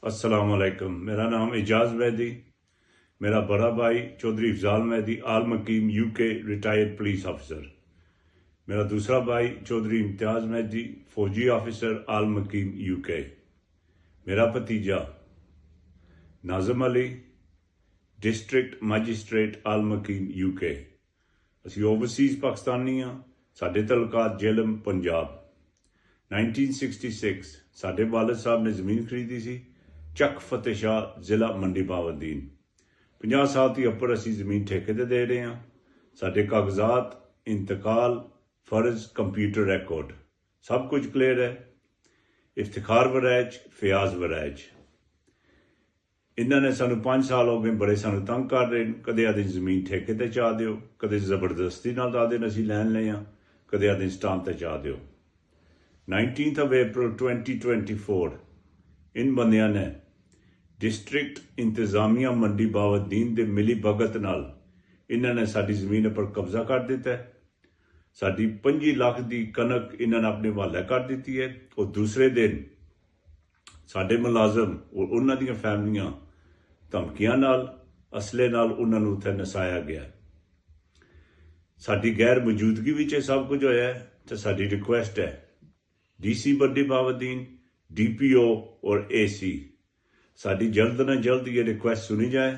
अस्सलाम वालेकुम। मेरा नाम एजाज मैदी, मेरा बड़ा भाई चौधरी अफजाल मैदी आल मकीम यूके रिटायर्ड पुलिस ऑफिसर। मेरा दूसरा भाई चौधरी इम्तियाज मैदी फौजी ऑफिसर आल मकीम यूके। मेरा भतीजा नाज़म अली डिस्ट्रिक्ट मैजिस्ट्रेट आल मकीम यूके। ਅਸੀਂ ਓਵਰਸੀਜ਼ ਪਾਕਿਸਤਾਨੀ ਹਾਂ। ਸਾਡੇ ਤਲਕਾਤ ਜੇਲਮ ਪੰਜਾਬ। 1966 ਸਾਡੇ ਵਾਲਿਦ ਸਾਹਿਬ ਨੇ ਜ਼ਮੀਨ ਖਰੀਦੀ ਸੀ ਚੱਕ ਫਤਿਹ ਸ਼ਾਹ ਜ਼ਿਲ੍ਹਾ ਮੰਡੀ ਬਾਵਦੀਨ। 50 ਸਾਲ ਤੋਂ ਉੱਪਰ ਅਸੀਂ ਜ਼ਮੀਨ ਠੇਕੇ ਤੇ ਦੇ ਰਹੇ ਹਾਂ। ਸਾਡੇ ਕਾਗਜ਼ਾਤ ਇੰਤਕਾਲ ਫਰਜ਼ ਕੰਪਿਊਟਰ ਰਿਕਾਰਡ ਸਭ ਕੁਝ ਕਲੀਅਰ ਹੈ। ਇਫਤਿਖਾਰ ਵਰੈਜ ਫਿਆਜ਼ ਵਰੈਜ ਇਹਨਾਂ ਨੇ ਸਾਨੂੰ 5 ਸਾਲ ਹੋ ਗਏ ਬੜੇ ਸਾਨੂੰ ਤੰਗ ਕਰ ਰਹੇ ਨੇ। ਕਦੇ ਆਦੇ ਜ਼ਮੀਨ ਠੇਕੇ ਤੇ ਚਾਹ ਦਿਓ, ਕਦੇ ਜ਼ਬਰਦਸਤੀ ਨਾਲ ਦਾਦੇ ਨੇ ਅਸੀਂ ਲੈਣ ਲਏ ਹਾਂ, ਕਦੇ ਆਦੇ ਸਟਾਂਪ ਤੇ ਚਾਹ ਦਿਓ। 19th of April 2024 इन ਬੰਦਿਆਂ ਨੇ ਡਿਸਟ੍ਰਿਕਟ ਇੰਤਜ਼ਾਮੀਆ ਮੰਡੀ ਬਾਵਦੀਨ ਦੇ ਮਿਲੀ ਭਗਤ ਨਾਲ ਇਹਨਾਂ ਨੇ ਸਾਡੀ ਜ਼ਮੀਨ ਉੱਪਰ ਕਬਜ਼ਾ ਕਰ ਦਿੱਤਾ ਹੈ। ਸਾਡੀ 25 ਲੱਖ ਦੀ ਕਣਕ ਇਹਨਾਂ ਨੇ ਆਪਣੇ ਹਵਾਲੇ ਕਰ ਦਿੱਤੀ ਹੈ। ਉਹ ਦੂਸਰੇ ਦਿਨ ਸਾਡੇ ਮੁਲਾਜ਼ਮ ਔਰ ਉਹਨਾਂ ਦੀਆਂ ਫੈਮਲੀਆਂ ਧਮਕੀਆਂ ਨਾਲ ਅਸਲੇ ਨਾਲ ਉਹਨਾਂ ਨੂੰ ਉੱਥੇ ਨਸਾਇਆ ਗਿਆ। ਸਾਡੀ ਗੈਰ ਮੌਜੂਦਗੀ ਵਿੱਚ ਇਹ ਸਭ ਕੁਝ ਹੋਇਆ ਹੈ ਤੇ ਸਾਡੀ ਰਿਕੁਐਸਟ ਹੈ ਡੀਸੀ ਮੰਡੀ ਬਾਵਦੀਨ, DPO और AC ਸਾਡੀ ਜਲਦ ਨਾਲ ਜਲਦ ਇਹ ਰਿਕੁਐਸਟ ਸੁਣੀ ਜਾਏ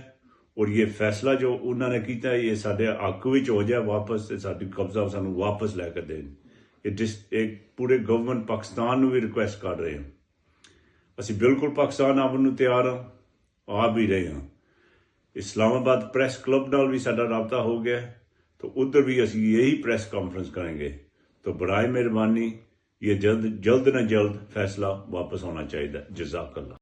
ਔਰ ਇਹ ਫੈਸਲਾ ਜੋ ਉਹਨਾਂ ਨੇ ਕੀਤਾ ਇਹ ਸਾਡੇ ਹੱਕ ਵਿੱਚ ਹੋ ਜਾਏ ਵਾਪਸ ਤੇ ਸਾਡੀ ਕਬਜ਼ਾ ਸਾਨੂੰ ਵਾਪਸ ਲੈ ਕੇ ਦੇਣ। ਇਹ ਪੂਰੇ ਗਵਰਨਮੈਂਟ ਪਾਕਿਸਤਾਨ ਨੂੰ ਵੀ ਰਿਕੁਐਸਟ ਕਰ ਰਹੇ ਹਾਂ। ਅਸੀਂ ਬਿਲਕੁਲ ਪਾਕਿਸਤਾਨ ਆਉਣ ਨੂੰ ਤਿਆਰ ਹਾਂ, ਆ ਵੀ ਰਹੇ ਹਾਂ। ਇਸਲਾਮਾਬਾਦ ਪ੍ਰੈਸ ਕਲੱਬ ਨਾਲ ਵੀ ਸਾਡਾ ਰਾਬਤਾ ਹੋ ਗਿਆ ਤਾਂ ਉੱਧਰ ਵੀ ਅਸੀਂ यही प्रेस कॉन्फ्रेंस करेंगे। तो बराए मेहरबानी ये जल्द न जल्द फैसला वापस होना चाहिए। जज़ाकल्लाह।